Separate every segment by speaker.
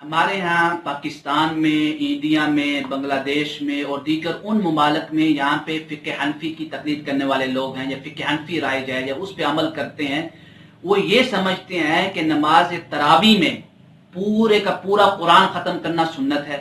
Speaker 1: ہمارے ہاں پاکستان میں، انڈیا میں، بنگلہ دیش میں اور دیگر ان ممالک میں یہاں پہ فقہ حنفی کی تقلید کرنے والے لوگ ہیں یا فقہ حنفی رائج ہے یا اس پہ عمل کرتے ہیں، وہ یہ سمجھتے ہیں کہ نماز تراویح میں پورے کا پورا قرآن ختم کرنا سنت ہے۔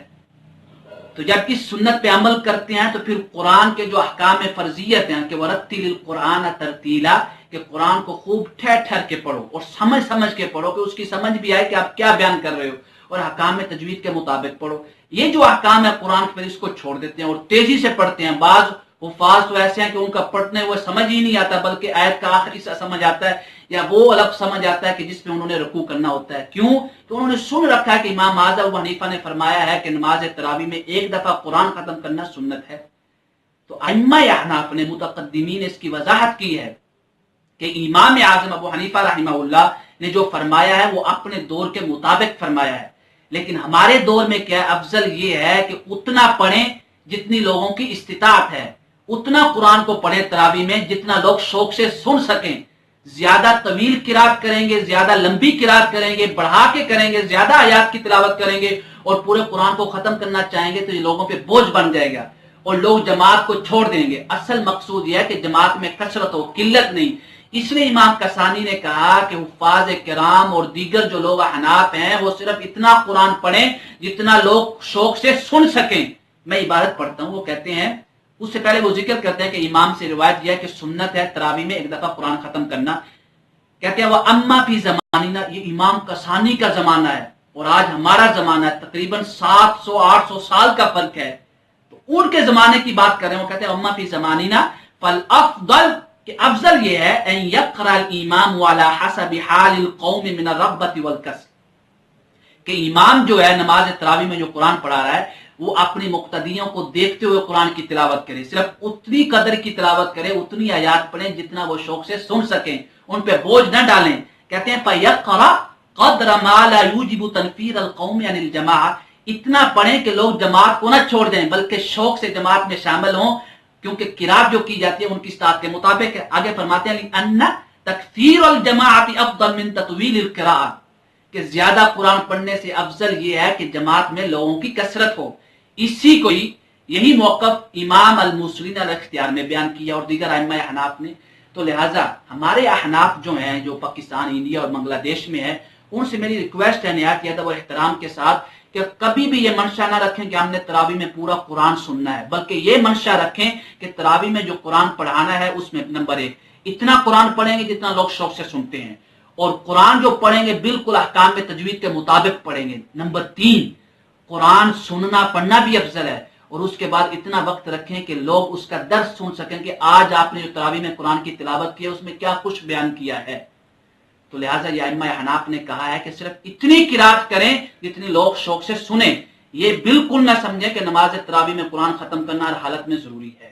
Speaker 1: تو جب اس سنت پہ عمل کرتے ہیں تو پھر قرآن کے جو احکام فرضیت ہیں کہ وَرَتِّلِ الْقُرْآنَ تَرْتِیلًا، کہ قرآن کو خوب ٹھہر ٹھہر کے پڑھو اور سمجھ سمجھ کے پڑھو کہ اس کی سمجھ بھی آئے کہ آپ کیا بیان کر رہے ہو، اور احکام تجوید کے مطابق پڑھو۔ یہ جو احکام ہے قرآن کے، اس کو چھوڑ دیتے ہیں اور تیزی سے پڑھتے ہیں۔ بعض حفاظ تو ایسے ہیں کہ ان کا پڑھنے ہوئے سمجھ ہی نہیں آتا، بلکہ آیت کا آخری حصہ سمجھ آتا ہے یا وہ الگ سمجھ آتا ہے کہ جس میں انہوں نے رکوع کرنا ہوتا ہے۔ کیوں؟ کہ انہوں نے سن رکھا ہے کہ امام اعظم ابو حنیفہ نے فرمایا ہے کہ نماز تراویح میں ایک دفعہ قرآن ختم کرنا سنت ہے۔ تو ائمہ احناف نے، متقدمین نے اس کی وضاحت کی ہے کہ امام اعظم ابو حنیفہ رحمہ اللہ نے جو فرمایا ہے وہ اپنے دور کے مطابق فرمایا ہے، لیکن ہمارے دور میں کیا افضل یہ ہے کہ اتنا پڑھیں جتنی لوگوں کی استطاعت ہے، اتنا قرآن کو پڑھیں تراویح میں جتنا لوگ شوق سے سن سکیں۔ زیادہ طویل قرات کریں گے، زیادہ لمبی قرات کریں گے، بڑھا کے کریں گے، زیادہ آیات کی تلاوت کریں گے اور پورے قرآن کو ختم کرنا چاہیں گے تو یہ لوگوں پہ بوجھ بن جائے گا اور لوگ جماعت کو چھوڑ دیں گے۔ اصل مقصود یہ ہے کہ جماعت میں کثرت ہو، قلت نہیں۔ اس لیے امام کسانی نے کہا کہ حفاظ کرام اور دیگر جو لوگ احناف ہیں وہ صرف اتنا قرآن پڑھیں جتنا لوگ شوق سے سن سکیں۔ میں عبارت پڑھتا ہوں، وہ کہتے ہیں، اس سے پہلے وہ ذکر کرتے ہیں کہ امام سے روایت یہ ہے کہ سنت ہے تراویح میں ایک دفعہ قرآن ختم کرنا۔ کہتے ہیں وہ اما فی زماننا، یہ امام کسانی کا زمانہ ہے اور آج ہمارا زمانہ ہے، تقریباً 700-800 سال کا فرق ہے، تو ان کے زمانے کی بات کر رہے ہیں۔ وہ کہتے ہیں اما فی زماننا فالافضل، کہ افضل یہ ہے ان یقرأ الامام علی حسب حال القوم من الرغبۃ والکسل، کہ امام جو ہے نماز تراویح میں جو قرآن پڑھا رہا ہے وہ اپنی مقتدیوں کو دیکھتے ہوئے قرآن کی تلاوت کرے، صرف اتنی قدر کی تلاوت کرے، اتنی آیات پڑھیں جتنا وہ شوق سے سن سکیں، ان پہ بوجھ نہ ڈالیں۔ کہتے ہیں فَيَقْرَأْ قَدْرَ مَا لَا يُوجِبُ تَنْفِيرَ الْقَوْمِ عَنِ الْجَمَاعَةِ، اتنا پڑھیں کہ لوگ جماعت کو نہ چھوڑ دیں بلکہ شوق سے جماعت میں شامل ہوں، کیونکہ قرات جو کی جاتی ہے ان کی استطاعت کے مطابق ہے۔ آگے فرماتے ہیں لِأَنَّ تَكْثِيرَ الْجَمَاعَةِ أَفْضَلُ مِنْ تَطْوِيلِ الْقِرَاءَةِ، کہ زیادہ قرآن پڑھنے سے افضل یہ ہے کہ جماعت میں لوگوں کی کثرت ہو۔ اسی کو یہی موقف امام الموصلی نے اختیار میں بیان کیا اور دیگر ائمہ احناف نے۔ تو لہٰذا ہمارے احناف جو ہیں جو پاکستان، انڈیا اور بنگلہ دیش میں ہیں، ان سے میری ریکویسٹ ہے نہایت ادب اور احترام کے ساتھ کہ کبھی بھی یہ منشا نہ رکھیں کہ ہم نے تراویح میں پورا قرآن سننا ہے، بلکہ یہ منشا رکھیں کہ تراویح میں جو قرآن پڑھانا ہے اس میں نمبر 1 اتنا قرآن پڑھیں گے جتنا لوگ شوق سے سنتے ہیں، اور قرآن جو پڑھیں گے بالکل احکام تجوید کے مطابق پڑھیں گے۔ نمبر 3 قرآن سننا پڑھنا بھی افضل ہے، اور اس کے بعد اتنا وقت رکھیں کہ لوگ اس کا درس سن سکیں کہ آج آپ نے جو تراویح میں قرآن کی تلاوت کی ہے اس میں کیا کچھ بیان کیا ہے۔ تو لہٰذا یہ ائمہ احناف نے کہا ہے کہ صرف اتنی قرات کریں جتنی لوگ شوق سے سنیں، یہ بالکل نہ سمجھیں کہ نماز تراویح میں قرآن ختم کرنا ہر حالت میں ضروری ہے۔